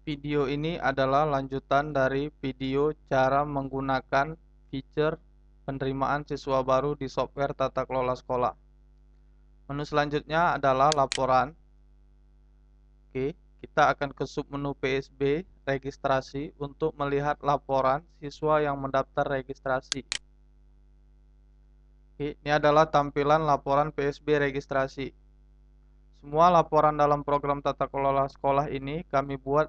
Video ini adalah lanjutan dari video cara menggunakan fitur penerimaan siswa baru di software tata kelola sekolah. Menu selanjutnya adalah laporan. Oke, kita akan ke submenu PSB registrasi untuk melihat laporan siswa yang mendaftar registrasi. Oke, ini adalah tampilan laporan PSB registrasi. Semua laporan dalam program tata kelola sekolah ini kami buat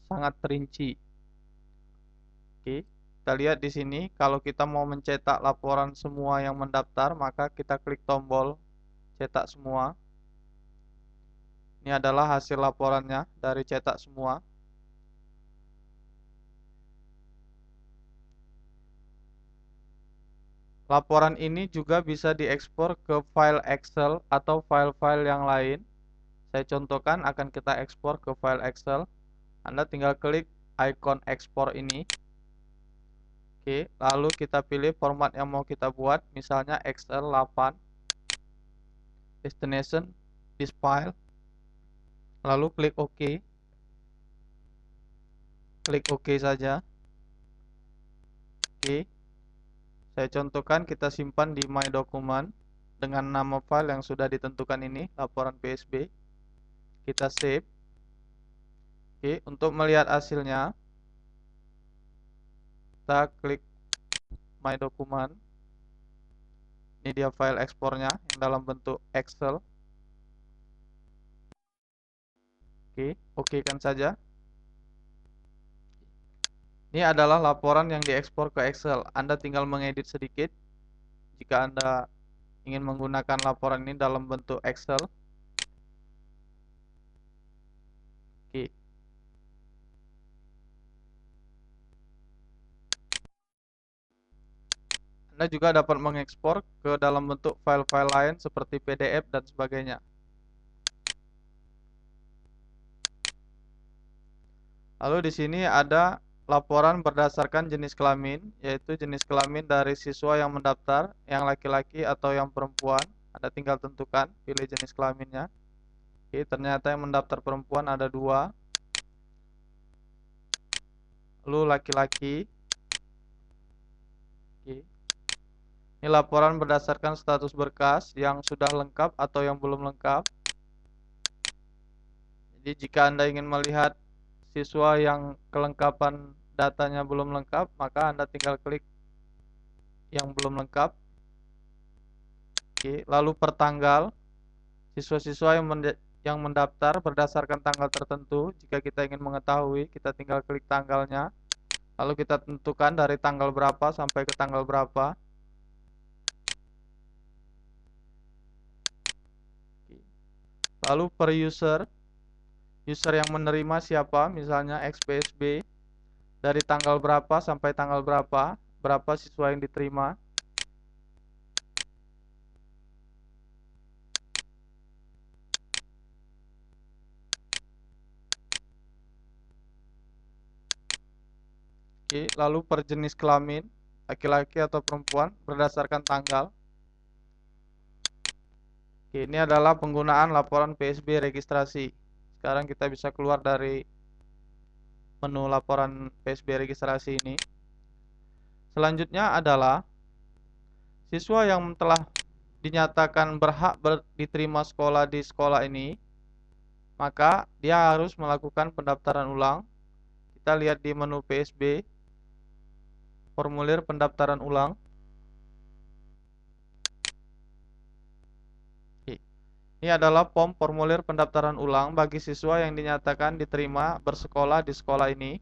sangat rinci. Oke, kita lihat di sini kalau kita mau mencetak laporan semua yang mendaftar, maka kita klik tombol cetak semua. Ini adalah hasil laporannya dari cetak semua. Laporan ini juga bisa diekspor ke file Excel atau file-file yang lain. Saya contohkan akan kita ekspor ke file Excel. Anda tinggal klik icon ekspor ini. Oke, lalu kita pilih format yang mau kita buat, misalnya Excel 8. Destination, this file. Lalu klik OK. Klik OK saja. Oke. Saya contohkan kita simpan di My Document dengan nama file yang sudah ditentukan ini, laporan PSB. Kita save. Oke, untuk melihat hasilnya, kita klik My Document. Ini dia file ekspornya yang dalam bentuk Excel. Oke, oke kan saja. Ini adalah laporan yang diekspor ke Excel. Anda tinggal mengedit sedikit. Jika Anda ingin menggunakan laporan ini dalam bentuk Excel. Oke. Anda juga dapat mengekspor ke dalam bentuk file-file lain seperti PDF dan sebagainya. Lalu di sini ada laporan berdasarkan jenis kelamin, yaitu jenis kelamin dari siswa yang mendaftar, yang laki-laki atau yang perempuan. Anda tinggal tentukan, pilih jenis kelaminnya. Oke, ternyata yang mendaftar perempuan ada 2. Lalu laki-laki. Oke. Ini laporan berdasarkan status berkas yang sudah lengkap atau yang belum lengkap. Jadi jika Anda ingin melihat siswa yang kelengkapan datanya belum lengkap, maka Anda tinggal klik yang belum lengkap. Oke, lalu per tanggal, siswa-siswa yang mendaftar berdasarkan tanggal tertentu. Jika kita ingin mengetahui, kita tinggal klik tanggalnya. Lalu kita tentukan dari tanggal berapa sampai ke tanggal berapa. Lalu per user yang menerima siapa, misalnya XPSB, dari tanggal berapa sampai tanggal berapa siswa yang diterima. Oke, lalu per jenis kelamin, laki-laki atau perempuan berdasarkan tanggal. Oke, ini adalah penggunaan laporan PSB registrasi. Sekarang kita bisa keluar dari menu laporan PSB registrasi ini. Selanjutnya adalah siswa yang telah dinyatakan berhak diterima sekolah di sekolah ini, maka dia harus melakukan pendaftaran ulang. Kita lihat di menu PSB, formulir pendaftaran ulang. Ini adalah formulir pendaftaran ulang bagi siswa yang dinyatakan diterima bersekolah di sekolah ini.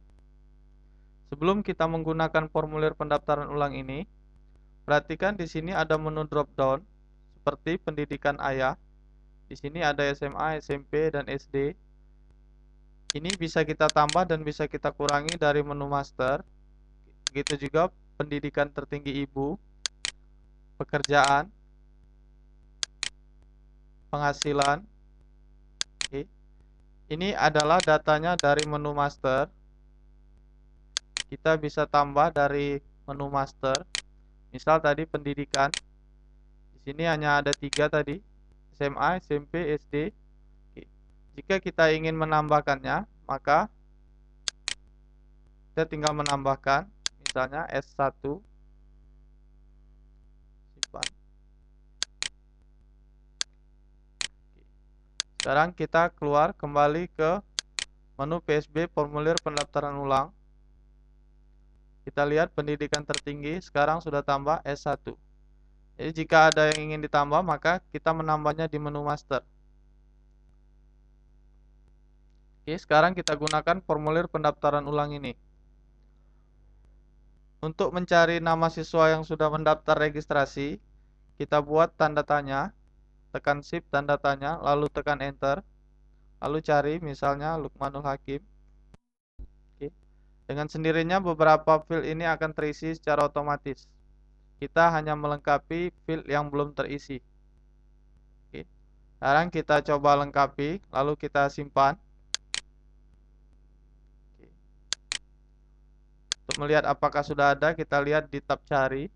Sebelum kita menggunakan formulir pendaftaran ulang ini, perhatikan di sini ada menu drop down seperti pendidikan ayah. Di sini ada SMA, SMP, dan SD. Ini bisa kita tambah dan bisa kita kurangi dari menu master. Begitu juga pendidikan tertinggi ibu, pekerjaan, penghasilan. Oke. Ini adalah datanya dari menu master. Kita bisa tambah dari menu master. Misal tadi pendidikan. Di sini hanya ada 3 tadi. SMA, SMP, SD. Oke. Jika kita ingin menambahkannya, maka kita tinggal menambahkan, misalnya S1, simpan. Sekarang kita keluar kembali ke menu PSB formulir pendaftaran ulang. Kita lihat pendidikan tertinggi sekarang sudah tambah S1. Jadi jika ada yang ingin ditambah, maka kita menambahnya di menu master. Oke, sekarang kita gunakan formulir pendaftaran ulang ini. Untuk mencari nama siswa yang sudah mendaftar registrasi, kita buat tanda tanya, tekan shift tanda tanya, lalu tekan enter, lalu cari misalnya Lukmanul Hakim. Oke. Dengan sendirinya beberapa field ini akan terisi secara otomatis. Kita hanya melengkapi field yang belum terisi. Oke. Sekarang kita coba lengkapi, lalu kita simpan. Oke. Untuk melihat apakah sudah ada, kita lihat di tab cari.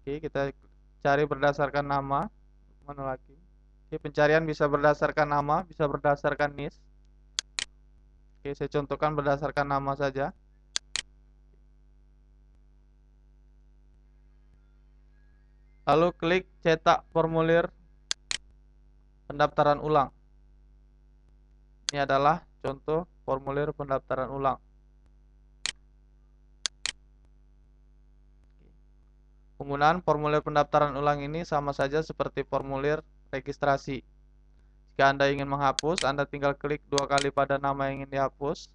Oke, kita cari berdasarkan nama Lukmanul Hakim. Oke, pencarian bisa berdasarkan nama, bisa berdasarkan NIS. Oke, saya contohkan berdasarkan nama saja. Lalu klik cetak formulir pendaftaran ulang. Ini adalah contoh formulir pendaftaran ulang. Penggunaan formulir pendaftaran ulang ini sama saja seperti formulir registrasi. Jika Anda ingin menghapus, Anda tinggal klik 2 kali pada nama yang ingin dihapus.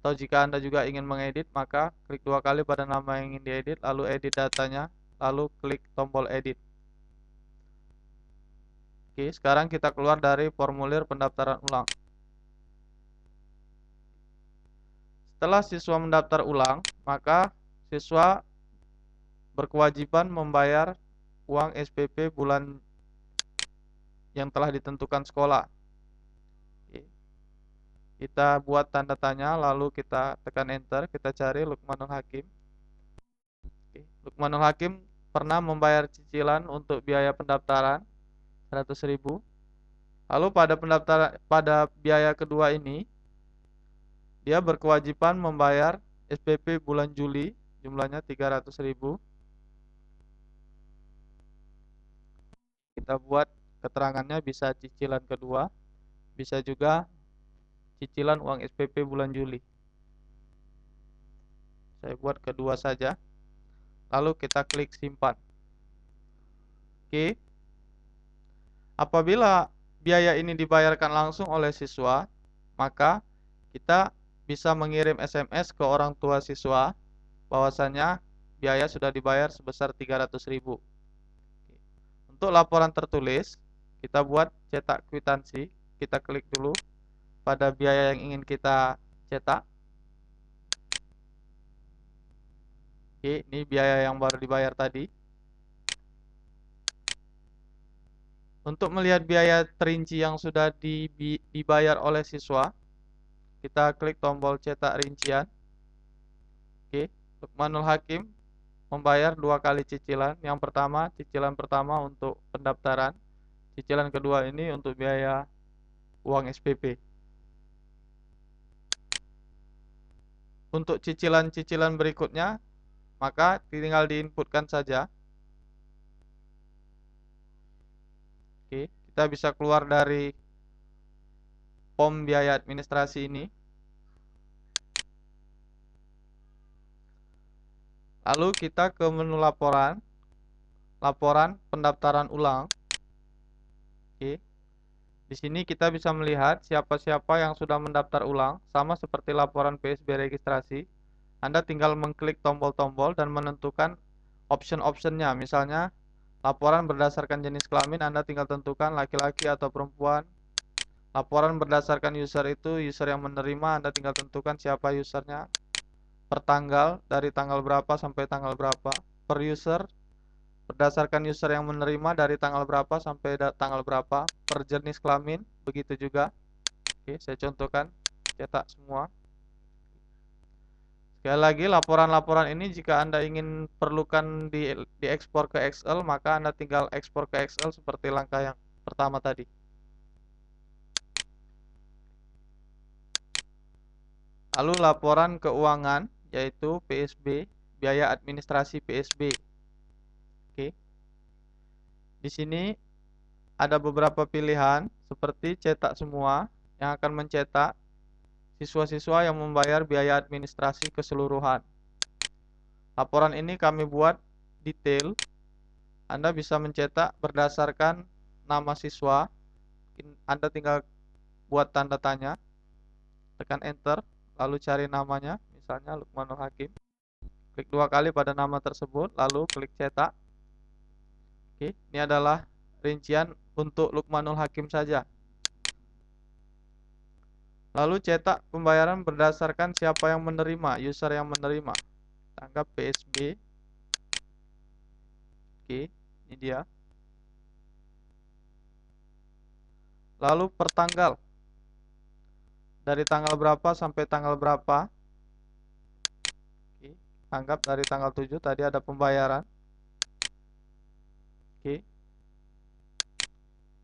Atau jika Anda juga ingin mengedit, maka klik 2 kali pada nama yang ingin diedit, lalu edit datanya, lalu klik tombol edit. Oke, sekarang kita keluar dari formulir pendaftaran ulang. Setelah siswa mendaftar ulang, maka siswa berkewajiban membayar uang SPP bulan yang telah ditentukan sekolah. Oke. Kita buat tanda tanya, lalu kita tekan enter, kita cari Lukmanul Hakim. Oke. Lukmanul Hakim pernah membayar cicilan untuk biaya pendaftaran 100.000. Lalu pada biaya kedua ini, dia berkewajiban membayar SPP bulan Juli, jumlahnya 300.000. Kita buat keterangannya, bisa cicilan kedua, bisa juga cicilan uang SPP bulan Juli. Saya buat kedua saja. Lalu kita klik simpan. Oke. Apabila biaya ini dibayarkan langsung oleh siswa, maka kita bisa mengirim SMS ke orang tua siswa bahwasanya biaya sudah dibayar sebesar 300.000. Untuk laporan tertulis, kita buat cetak kwitansi. Kita klik dulu pada biaya yang ingin kita cetak. Oke, ini biaya yang baru dibayar tadi. Untuk melihat biaya terinci yang sudah dibayar oleh siswa, kita klik tombol cetak rincian. Oke, Lukmanul Hakim membayar 2 kali cicilan. Yang pertama, cicilan pertama untuk pendaftaran. Cicilan kedua ini untuk biaya uang SPP. Untuk cicilan-cicilan berikutnya, maka tinggal diinputkan saja. Oke, kita bisa keluar dari POM biaya administrasi ini. Lalu kita ke menu laporan, laporan pendaftaran ulang. Oke. Di sini kita bisa melihat siapa-siapa yang sudah mendaftar ulang, sama seperti laporan PSB registrasi. Anda tinggal mengklik tombol-tombol dan menentukan option-optionnya. Misalnya, laporan berdasarkan jenis kelamin, Anda tinggal tentukan laki-laki atau perempuan. Laporan berdasarkan user itu, user yang menerima, Anda tinggal tentukan siapa usernya. Per tanggal, dari tanggal berapa sampai tanggal berapa. Per user, berdasarkan user yang menerima dari tanggal berapa sampai tanggal berapa. Per jenis kelamin, begitu juga. Oke, saya contohkan, cetak semua. Sekali lagi, laporan-laporan ini jika Anda ingin perlukan diekspor ke Excel, maka Anda tinggal ekspor ke Excel seperti langkah yang pertama tadi. Lalu laporan keuangan yaitu PSB, biaya administrasi PSB. Oke. Di sini ada beberapa pilihan seperti cetak semua yang akan mencetak siswa-siswa yang membayar biaya administrasi keseluruhan. Laporan ini kami buat detail. Anda bisa mencetak berdasarkan nama siswa. Anda tinggal buat tanda tanya, tekan enter, lalu cari namanya, misalnya Lukmanul Hakim. Klik 2 kali pada nama tersebut, lalu klik cetak. Oke, ini adalah rincian untuk Lukmanul Hakim saja. Lalu cetak pembayaran berdasarkan siapa yang menerima, user yang menerima. Anggap PSB. Oke, ini dia. Lalu per tanggal. Dari tanggal berapa sampai tanggal berapa. Oke, anggap dari tanggal 7 tadi ada pembayaran. Oke.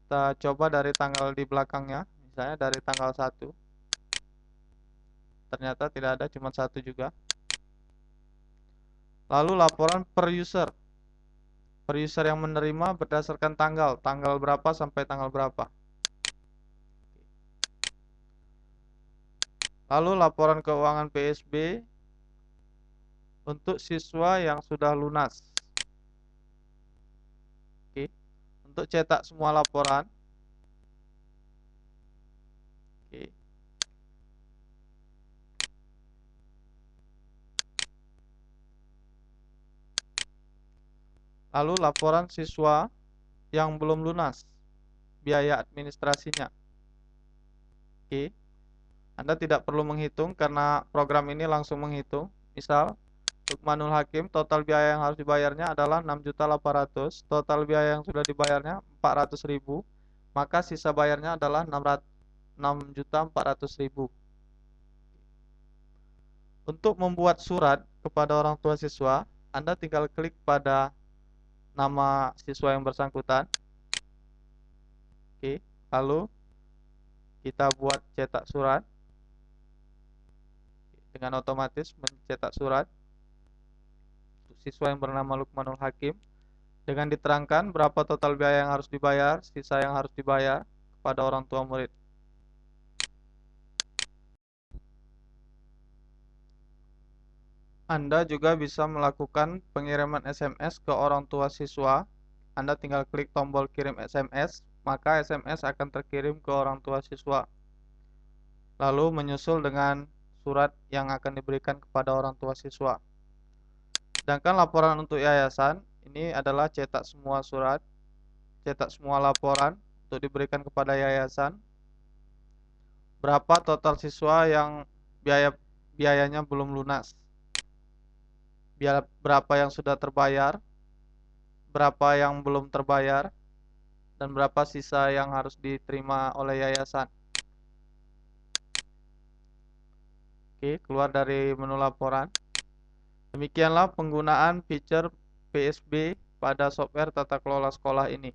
Kita coba dari tanggal di belakangnya, misalnya dari tanggal 1. Ternyata tidak ada, cuma 1 juga. Lalu laporan per user. Per user yang menerima berdasarkan tanggal berapa sampai tanggal berapa. Lalu laporan keuangan PSB untuk siswa yang sudah lunas. Oke. Untuk cetak semua laporan. Oke. Lalu laporan siswa yang belum lunas, biaya administrasinya. Oke. Anda tidak perlu menghitung karena program ini langsung menghitung. Misal, Lukmanul Hakim total biaya yang harus dibayarnya adalah 6.800.000, total biaya yang sudah dibayarnya 400.000, maka sisa bayarnya adalah 6.400.000. Untuk membuat surat kepada orang tua siswa, Anda tinggal klik pada nama siswa yang bersangkutan. Oke, lalu kita buat cetak surat. Dengan otomatis mencetak surat untuk siswa yang bernama Lukmanul Hakim dengan diterangkan berapa total biaya yang harus dibayar, sisa yang harus dibayar kepada orang tua murid. Anda juga bisa melakukan pengiriman SMS ke orang tua siswa. Anda tinggal klik tombol kirim SMS, maka SMS akan terkirim ke orang tua siswa. Lalu menyusul dengan surat yang akan diberikan kepada orang tua siswa. Sedangkan laporan untuk yayasan, ini adalah cetak semua surat, cetak semua laporan untuk diberikan kepada yayasan. Berapa total siswa yang biayanya belum lunas. Berapa yang sudah terbayar, berapa yang belum terbayar, dan berapa sisa yang harus diterima oleh yayasan. Oke, keluar dari menu laporan. Demikianlah penggunaan fitur PSB pada software tata kelola sekolah ini.